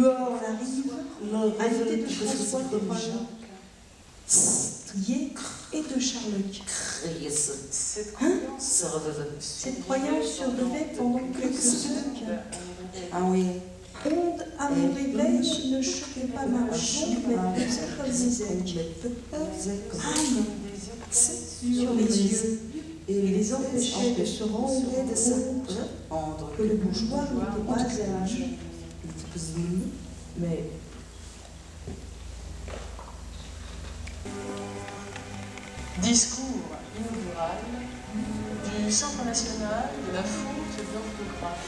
On arrive, invité de François de Trier et de Charles. Cette croyance survivait pendant quelques siècles. Ah oui. Onde à mon réveil ne choquait pas ma jambe, mais pesait comme des ailes. Sur les yeux, et les empêchait de se rendre compte que le bougeoir n'était pas à âge. Mais discours inaugural du Centre national de la faute d'orthographe.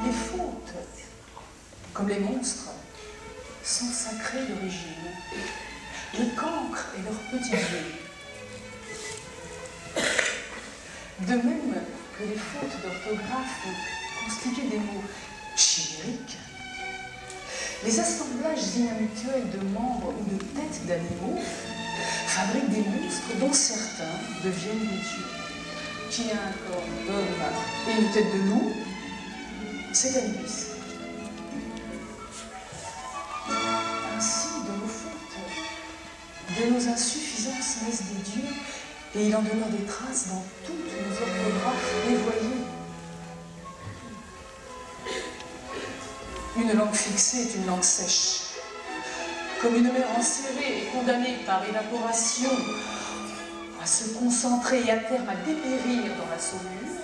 Les fautes, comme les monstres, sont sacrées d'origine. Les cancres et leurs petits yeux. De même que les fautes d'orthographe constituent des mots chimériques, les assemblages inhabituels de membres ou de têtes d'animaux fabriquent des monstres dont certains deviennent des dieux. Qui a un corps d'homme et une tête de loup, c'est Anubis. Ainsi, de nos fautes, de nos insuffisances naissent des dieux, et il en demeure des traces dans toutes nos orthographes dévoyées. Une langue fixée est une langue sèche. Comme une mer enserrée est condamnée par évaporation à se concentrer et à terme à dépérir dans la saumure,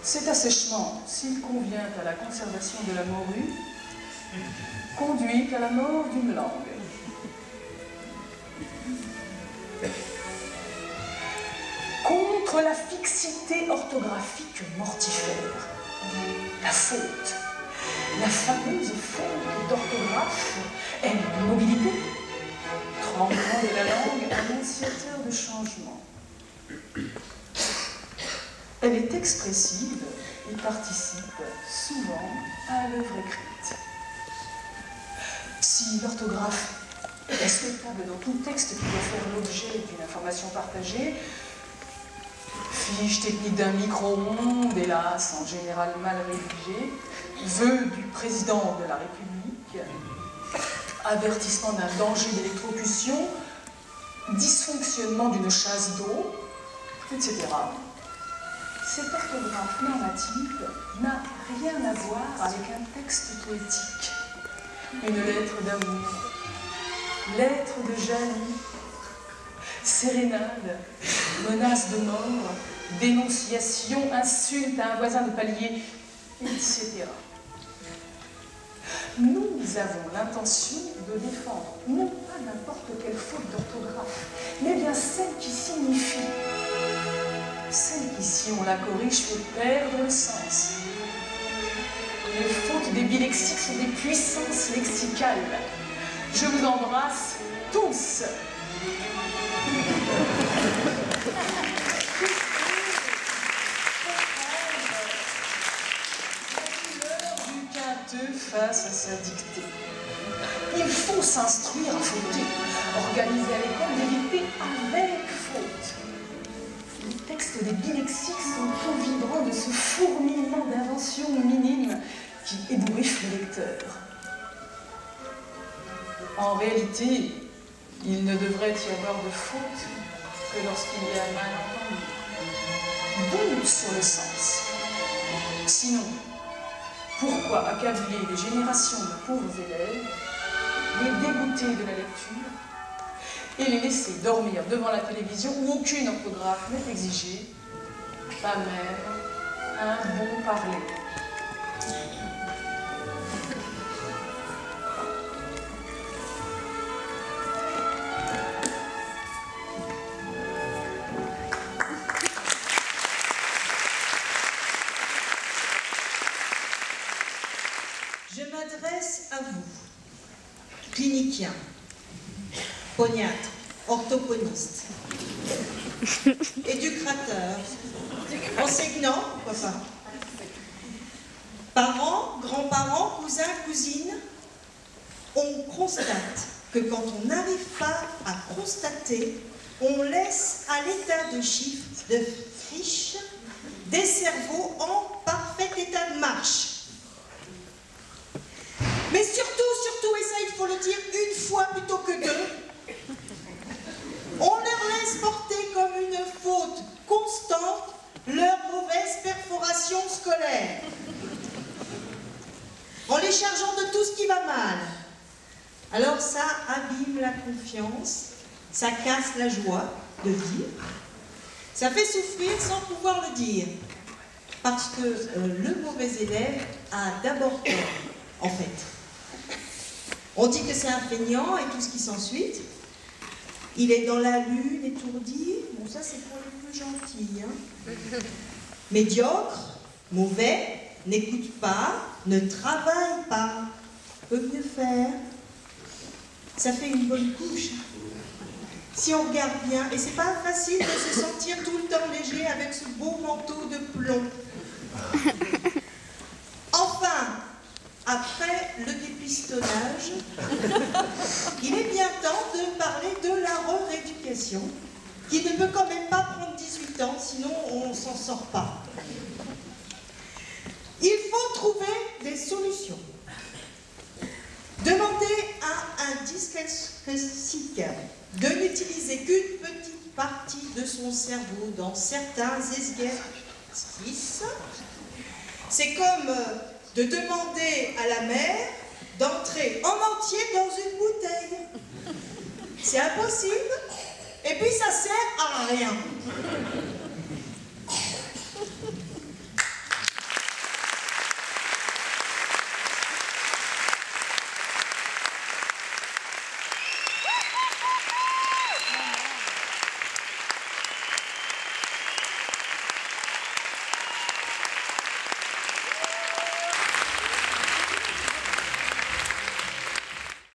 cet assèchement, s'il convient à la conservation de la morue, conduit à la mort d'une langue. Contre la fixité orthographique mortifère, la faute, la fameuse faute d'orthographe, est une mobilité, tremblement de la langue, annonciateur de changement. Elle est expressive et participe souvent à l'œuvre écrite. Si l'orthographe est respectable dans tout texte qui doit faire l'objet d'une information partagée, fiche technique d'un micro-ondes, hélas, en général mal rédigé, vœu du président de la République, avertissement d'un danger d'électrocution, dysfonctionnement d'une chasse d'eau, etc. Cette orthographe normative n'a rien à voir avec un texte poétique. Une lettre d'amour, lettre de jalousie, sérénade, menace de mort, dénonciation, insulte à un voisin de palier, etc. Nous avons l'intention de défendre non pas n'importe quelle faute d'orthographe, mais bien celle qui signifie, celle qui, si on la corrige, fait perdre le sens. Les fautes des bilexiques sont des puissances lexicales. Je vous embrasse tous. Face à sa dictée. Il faut s'instruire à fauter, organiser à l'école des dictées avec faute. Les textes des bilexiques sont trop vibrants de ce fourmillement d'inventions minimes qui ébouriffent le lecteur. En réalité, il ne devrait y avoir de faute que lorsqu'il y a malentendu, doute sur le sens. Sinon, pourquoi accabler des générations de pauvres élèves, les dégoûter de la lecture et les laisser dormir devant la télévision où aucune orthographe n'est exigée, pas même un bon parler. je m'adresse à vous, cliniciens, phoniatres, orthophonistes, éducateurs, enseignants, pourquoi pas, parents, grands-parents, cousins, cousines, on constate que quand on n'arrive pas à constater, on laisse à l'état de chiffres, de fiches, des cerveaux en parfait état de marche. Mais surtout, et ça il faut le dire une fois plutôt que deux, on leur laisse porter comme une faute constante leur mauvaise perforation scolaire, en les chargeant de tout ce qui va mal. Alors ça abîme la confiance, ça casse la joie de dire, ça fait souffrir sans pouvoir le dire, parce que le mauvais élève a d'abord tort, en fait. On dit que c'est un feignant et tout ce qui s'ensuit. Il est dans la lune, étourdi. Bon, ça c'est pour les plus gentils. Hein. Médiocre, mauvais, n'écoute pas, ne travaille pas, peut mieux faire. Ça fait une bonne couche. Si on regarde bien, et c'est pas facile de se sentir tout le temps léger avec ce beau manteau de plomb. Enfin, après le dépistonnage, il est bien temps de parler de la rééducation, qui ne peut quand même pas prendre 18 ans, sinon on ne s'en sort pas. Il faut trouver des solutions. Demander à un dyslexique de n'utiliser qu'une petite partie de son cerveau dans certains exercices, c'est comme de demander à la mer d'entrer en entier dans une bouteille. C'est impossible, et puis ça sert à rien.